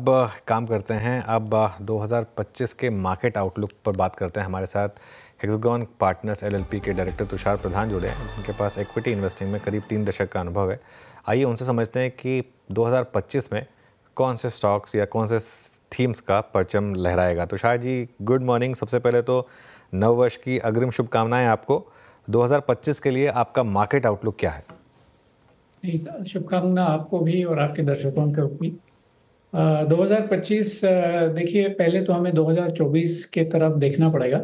अब काम करते हैं। अब 2025 के मार्केट आउटलुक पर बात करते हैं। हमारे साथ हेक्सागन पार्टनर्स एलएलपी के डायरेक्टर तुषार प्रधान जुड़े हैं, जिनके पास इक्विटी इन्वेस्टिंग में करीब 3 दशक का अनुभव है। आइए उनसे समझते हैं कि 2025 में कौन से स्टॉक्स या कौन से थीम्स का परचम लहराएगा। Tushar ji, good morning. सबसे पहले तो नववर्ष की अग्रिम शुभकामनाएं आपको। 2025 के लिए आपका मार्केट आउटलुक क्या है? शुभकामना आपको भी और आपके दर्शकों को भी। 2025, देखिए, पहले तो हमें 2024 के तरफ देखना पड़ेगा,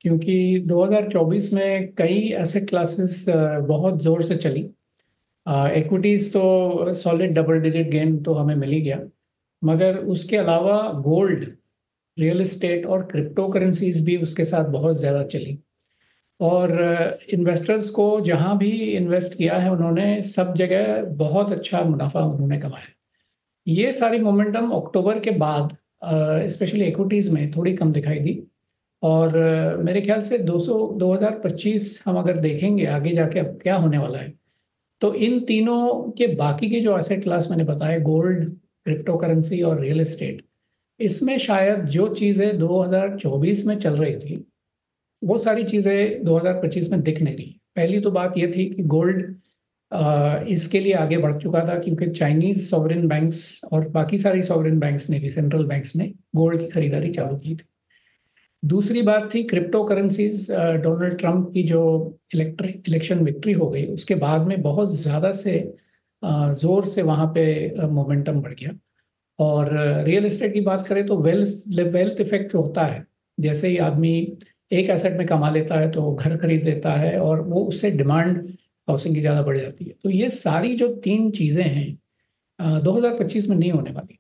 क्योंकि 2024 में कई एसेट क्लासेस बहुत ज़ोर से चली। इक्विटीज़ तो सॉलिड डबल डिजिट गेन तो हमें मिल ही गया, मगर उसके अलावा गोल्ड, रियल एस्टेट और क्रिप्टो करेंसीज भी उसके साथ बहुत ज़्यादा चली। और इन्वेस्टर्स को जहाँ भी इन्वेस्ट किया है उन्होंने सब जगह बहुत अच्छा मुनाफा उन्होंने कमाया। ये सारी मोमेंटम अक्टूबर के बाद स्पेशली इक्विटीज़ में थोड़ी कम दिखाई दी। और मेरे ख्याल से 2025 हम अगर देखेंगे आगे जाके अब क्या होने वाला है, तो इन तीनों के बाकी के जो एसेट क्लास मैंने बताए, गोल्ड, क्रिप्टो करेंसी और रियल एस्टेट, इसमें शायद जो चीज़ें 2024 में चल रही थी वो सारी चीज़ें 2025 में दिख नहीं रही। पहली तो बात ये थी कि गोल्ड इसके लिए आगे बढ़ चुका था, क्योंकि चाइनीज सॉवरेन बैंक्स और बाकी सारी सॉवरेन बैंक्स ने भी, सेंट्रल बैंक्स ने गोल्ड की खरीदारी चालू की थी। दूसरी बात थी क्रिप्टो करेंसीज। डोनाल्ड ट्रंप की जो इलेक्शन विक्ट्री हो गई उसके बाद में बहुत ज़्यादा से जोर से वहाँ पे मोमेंटम बढ़ गया। और रियल एस्टेट की बात करें तो वेल्थ वेल्थ इफेक्ट जो होता है, जैसे ही आदमी एक एसेट में कमा लेता है तो वो घर खरीद लेता है और वो उससे डिमांड हाउसिंग की ज़्यादा बढ़ जाती है। तो ये सारी जो तीन चीज़ें हैं 2025 में नहीं होने वाली।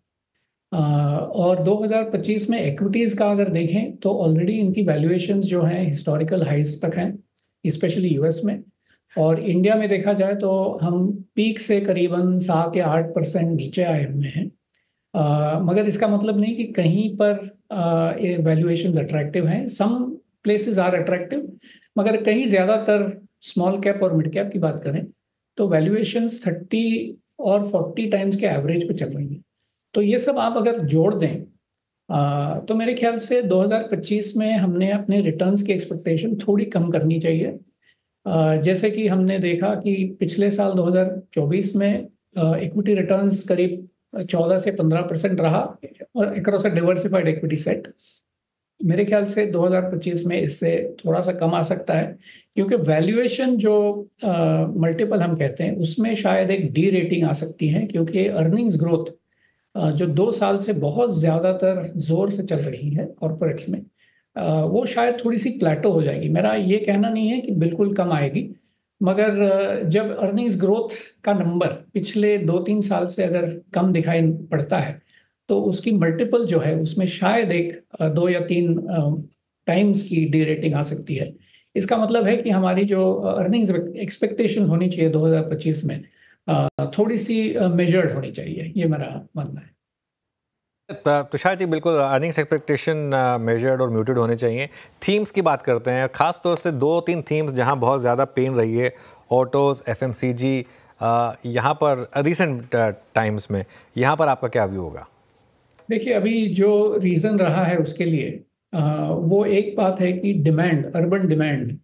और 2025 में इक्विटीज़ का अगर देखें तो ऑलरेडी इनकी वैल्यूएशंस जो हैं हिस्टोरिकल हाइज तक हैं, स्पेशली यूएस में। और इंडिया में देखा जाए तो हम पीक से करीबन 7 या 8% नीचे आए हुए हैं। मगर इसका मतलब नहीं कि कहीं पर वैल्यूएशंस अट्रैक्टिव हैं। सम प्लेसेस आर अट्रैक्टिव, मगर कहीं ज़्यादातर स्मॉल कैप और मिड कैप की बात करें तो वैल्यूएशंस 30 और 40 टाइम्स के एवरेज पे चल रही हैं। तो ये सब आप अगर जोड़ दें तो मेरे ख्याल से 2025 में हमने अपने रिटर्न्स की एक्सपेक्टेशन थोड़ी कम करनी चाहिए। जैसे कि हमने देखा कि पिछले साल 2024 में इक्विटी रिटर्न्स करीब 14 से 15% रहा और across a diversified equity set. मेरे ख्याल से 2025 में इससे थोड़ा सा कम आ सकता है, क्योंकि वैल्यूएशन जो मल्टीपल हम कहते हैं उसमें शायद एक डी रेटिंग आ सकती है, क्योंकि अर्निंग्स ग्रोथ जो 2 साल से बहुत ज़्यादातर जोर से चल रही है कॉरपोरेट्स में, वो शायद थोड़ी सी प्लेटो हो जाएगी। मेरा ये कहना नहीं है कि बिल्कुल कम आएगी, मगर जब अर्निंग्स ग्रोथ का नंबर पिछले 2-3 साल से अगर कम दिखाई पड़ता है तो उसकी मल्टीपल जो है उसमें शायद 2 या 3 टाइम्स की डी रेटिंग आ सकती है। इसका मतलब है कि हमारी जो अर्निंग्स एक्सपेक्टेशन होनी चाहिए 2025 में थोड़ी सी मेजर्ड होनी चाहिए, ये मेरा मानना है। तुषार जी, बिल्कुल अर्निंग्स एक्सपेक्टेशन मेजर्ड और म्यूटेड होने चाहिए। थीम्स की बात करते हैं, खास तौर से 2-3 थीम्स जहां बहुत ज़्यादा पेन रही है, ऑटोज़, एफएमसीजी। यहाँ पर रिसेंट टाइम्स में यहाँ पर आपका क्या व्यू होगा? देखिए, अभी जो रीज़न रहा है उसके लिए वो एक बात है कि डिमांड, अर्बन डिमांड,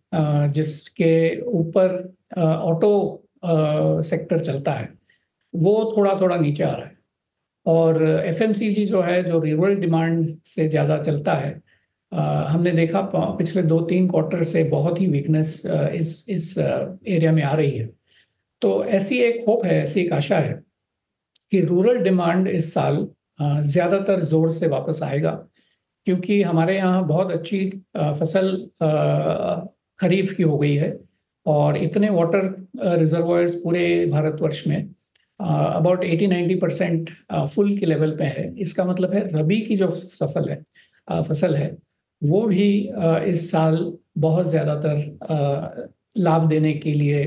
जिसके ऊपर ऑटो सेक्टर चलता है, वो थोड़ा थोड़ा नीचे आ रहा है। और एफएमसीजी जो है, जो रूरल डिमांड से ज़्यादा चलता है, हमने देखा पिछले 2-3 क्वार्टर से बहुत ही वीकनेस इस एरिया में आ रही है। तो ऐसी एक होप है, ऐसी एक आशा है कि रूरल डिमांड इस साल ज़्यादातर जोर से वापस आएगा, क्योंकि हमारे यहाँ बहुत अच्छी फसल खरीफ की हो गई है। और इतने वाटर रिजर्वायर्स पूरे भारतवर्ष में अबाउट 80-90% फुल के लेवल पे है। इसका मतलब है रबी की जो फसल है वो भी इस साल बहुत ज़्यादातर लाभ देने के लिए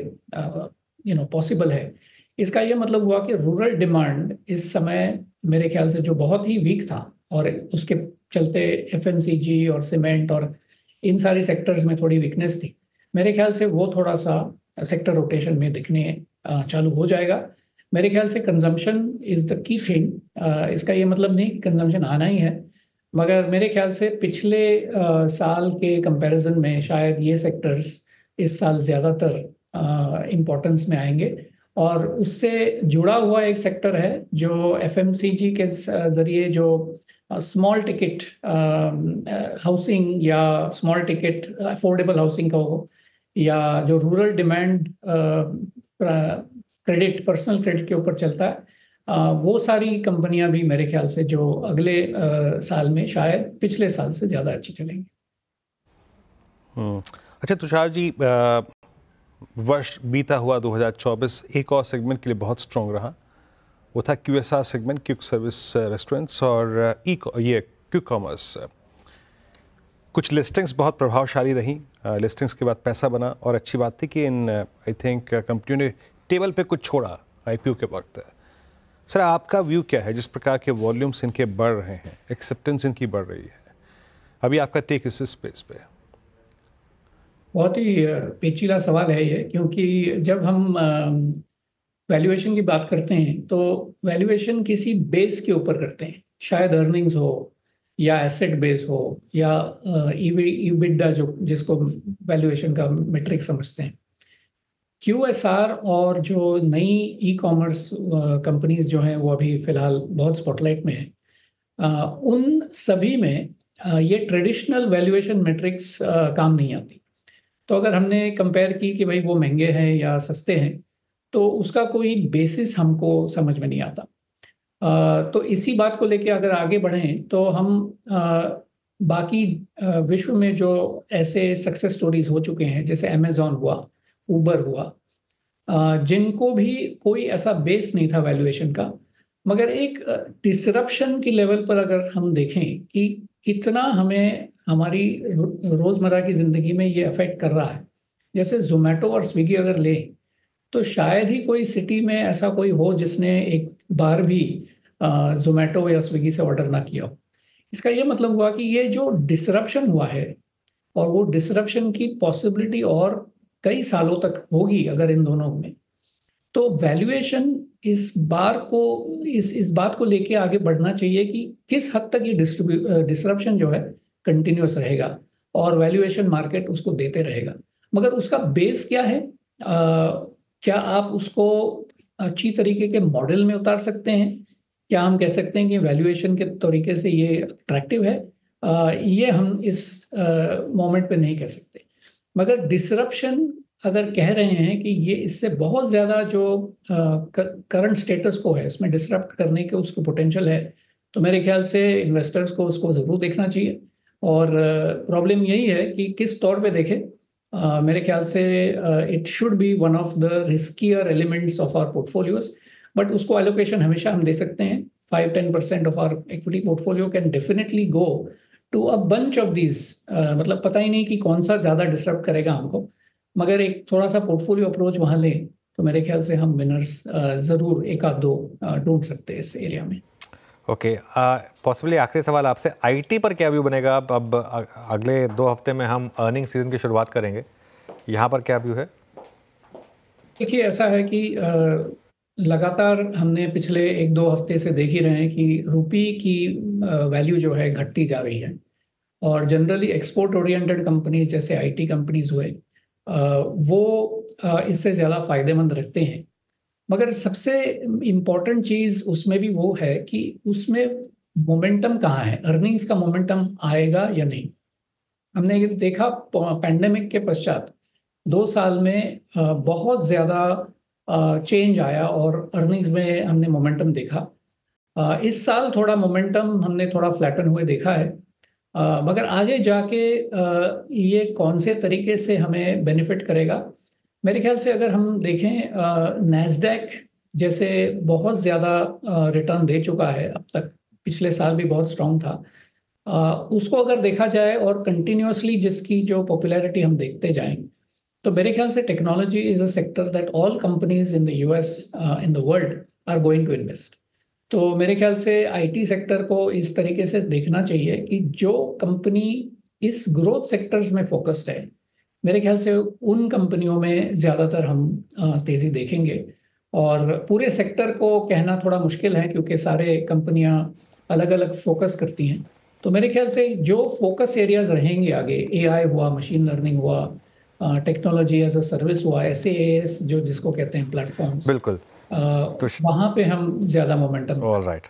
पॉसिबल है। इसका ये मतलब हुआ कि रूरल डिमांड इस समय मेरे ख्याल से जो बहुत ही वीक था, और उसके चलते एफएमसीजी और सीमेंट और इन सारी सेक्टर्स में थोड़ी वीकनेस थी, मेरे ख्याल से वो थोड़ा सा सेक्टर रोटेशन में दिखने चालू हो जाएगा। मेरे ख्याल से consumption is the key thing. इसका ये मतलब नहीं कि कंजम्पशन आना ही है, मगर मेरे ख्याल से पिछले साल के कंपैरिजन में शायद ये सेक्टर्स इस साल ज़्यादातर इम्पोर्टेंस में आएंगे। और उससे जुड़ा हुआ एक सेक्टर है जो एफएमसीजी के ज़रिए जो स्मॉल टिकट हाउसिंग या स्मॉल टिकट अफोर्डेबल हाउसिंग का हो, या जो rural demand credit personal credit के ऊपर चलता है, वो सारी कंपनियां भी मेरे ख्याल से जो अगले साल में शायद पिछले साल से ज़्यादा अच्छी चलेंगी। अच्छा तुषार जी, वर्ष बीता हुआ 2024 एक और सेगमेंट के लिए बहुत स्ट्रॉन्ग रहा, वो था QSR segment, quick service restaurants और ये क्विक कॉमर्स। कुछ लिस्टिंग्स बहुत प्रभावशाली रहीं, लिस्टिंग्स के बाद पैसा बना, और अच्छी बात थी कि इन आई थिंक कंपनियों ने टेबल पे कुछ छोड़ा IPO के वक्त। सर आपका व्यू क्या है, जिस प्रकार के वॉल्यूम्स इनके बढ़ रहे हैं, एक्सेप्टेंस इनकी बढ़ रही है, अभी आपका टेक इस स्पेस पे? बहुत ही पेचीदा सवाल है ये, क्योंकि जब हम वैल्यूएशन की बात करते हैं तो वैल्यूएशन किसी बेस के ऊपर करते हैं, शायद अर्निंग्स हो या एसेट बेस हो या EBITDA जो जिसको वैल्यूएशन का मेट्रिक समझते हैं। QSR और जो नई ई कॉमर्स कंपनीज जो हैं वो अभी फ़िलहाल बहुत स्पॉटलाइट में हैं, उन सभी में ये ट्रेडिशनल वैल्यूएशन मेट्रिक्स काम नहीं आती। तो अगर हमने कंपेयर की कि भाई वो महंगे हैं या सस्ते हैं, तो उसका कोई बेसिस हमको समझ में नहीं आता। तो इसी बात को लेके अगर आगे बढ़ें तो हम बाकी विश्व में जो ऐसे सक्सेस स्टोरीज हो चुके हैं, जैसे अमेजॉन हुआ, उबर हुआ, जिनको भी कोई ऐसा बेस नहीं था वैल्यूएशन का, मगर एक डिसरप्शन की लेवल पर अगर हम देखें कि कितना हमें हमारी रोज़मर्रा की ज़िंदगी में ये अफेक्ट कर रहा है। जैसे जोमेटो और स्विगी अगर लें, तो शायद ही कोई सिटी में ऐसा कोई हो जिसने एक बार भी जोमेटो या स्विगी से ऑर्डर ना किया हो। इसका ये मतलब हुआ कि ये जो डिसरप्शन हुआ है, और वो डिसरप्शन की पॉसिबिलिटी और कई सालों तक होगी अगर इन दोनों में, तो वैल्यूएशन इस बात को लेके आगे बढ़ना चाहिए कि किस हद तक ये डिसरप्शन जो है कंटिन्यूस रहेगा और वैल्यूएशन मार्केट उसको देते रहेगा। मगर उसका बेस क्या है? क्या आप उसको अच्छी तरीके के मॉडल में उतार सकते हैं? क्या हम कह सकते हैं कि वैल्यूएशन के तरीके से ये अट्रैक्टिव है? ये हम इस मोमेंट पे नहीं कह सकते। मगर डिसरप्शन अगर कह रहे हैं कि ये इससे बहुत ज़्यादा जो करंट स्टेटस को है इसमें डिसरप्ट करने के उसको पोटेंशियल है, तो मेरे ख्याल से इन्वेस्टर्स को उसको ज़रूर देखना चाहिए। और प्रॉब्लम यही है कि किस तौर पे देखें। मेरे ख्याल से it should be one of the riskier elements of our portfolios, but उसको एलोकेशन हमेशा हम दे सकते हैं। 5-10% of our equity portfolio can definitely go to a bunch of these. मतलब पता ही नहीं कि कौन सा ज़्यादा डिस्टर्ब करेगा हमको, मगर एक थोड़ा सा पोर्टफोलियो अप्रोच वहाँ लें तो मेरे ख्याल से हम विनर्स ज़रूर एक आध दो ढूंढ सकते हैं इस एरिया में। ओके, पॉसिबली आखिरी सवाल आपसे, आईटी पर क्या व्यू बनेगा? अब अगले 2 हफ्ते में हम अर्निंग सीजन की शुरुआत करेंगे, यहाँ पर क्या व्यू है? देखिए, ऐसा है कि लगातार हमने पिछले 1-2 हफ्ते से देख ही रहे हैं कि रुपी की वैल्यू जो है घटती जा रही है, और जनरली एक्सपोर्ट ओरिएंटेड कंपनीज जैसे आईटी कंपनीज हुए वो इससे ज़्यादा फ़ायदेमंद रहते हैं। मगर सबसे इम्पॉर्टेंट चीज़ उसमें भी वो है कि उसमें मोमेंटम कहाँ है, अर्निंग्स का मोमेंटम आएगा या नहीं। हमने ये देखा पैंडेमिक के पश्चात 2 साल में बहुत ज़्यादा चेंज आया और अर्निंग्स में हमने मोमेंटम देखा। इस साल थोड़ा मोमेंटम हमने थोड़ा फ्लैटन हुए देखा है, मगर आगे जाके ये कौन से तरीके से हमें बेनिफिट करेगा। मेरे ख्याल से अगर हम देखें, नैस्डैक जैसे बहुत ज़्यादा रिटर्न दे चुका है अब तक, पिछले साल भी बहुत स्ट्रॉन्ग था, उसको अगर देखा जाए और कंटिन्यूसली जिसकी जो पॉपुलैरिटी हम देखते जाएं, तो मेरे ख्याल से technology is a sector that all companies in the US in the world are going to invest. तो मेरे ख्याल से आईटी सेक्टर को इस तरीके से देखना चाहिए कि जो कंपनी इस ग्रोथ सेक्टर्स में फोकस्ड है, मेरे ख्याल से उन कंपनियों में ज़्यादातर हम तेज़ी देखेंगे। और पूरे सेक्टर को कहना थोड़ा मुश्किल है क्योंकि सारे कंपनियां अलग अलग फोकस करती हैं। तो मेरे ख्याल से जो फोकस एरियाज रहेंगे आगे, एआई हुआ, मशीन लर्निंग हुआ, टेक्नोलॉजी एज अ सर्विस हुआ, SaaS जो जिसको कहते हैं प्लेटफॉर्म्स, बिल्कुल। वहाँ पे हम ज़्यादा momentum. All right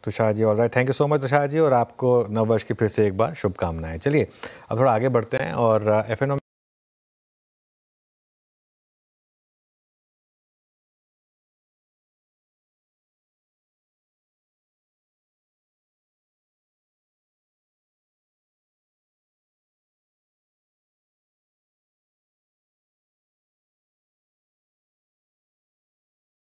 Tushar ji, all right, thank you so much Tushar ji, और आपको नववर्ष की फिर से एक बार शुभकामनाएं। चलिए अब थोड़ा आगे बढ़ते हैं और FNO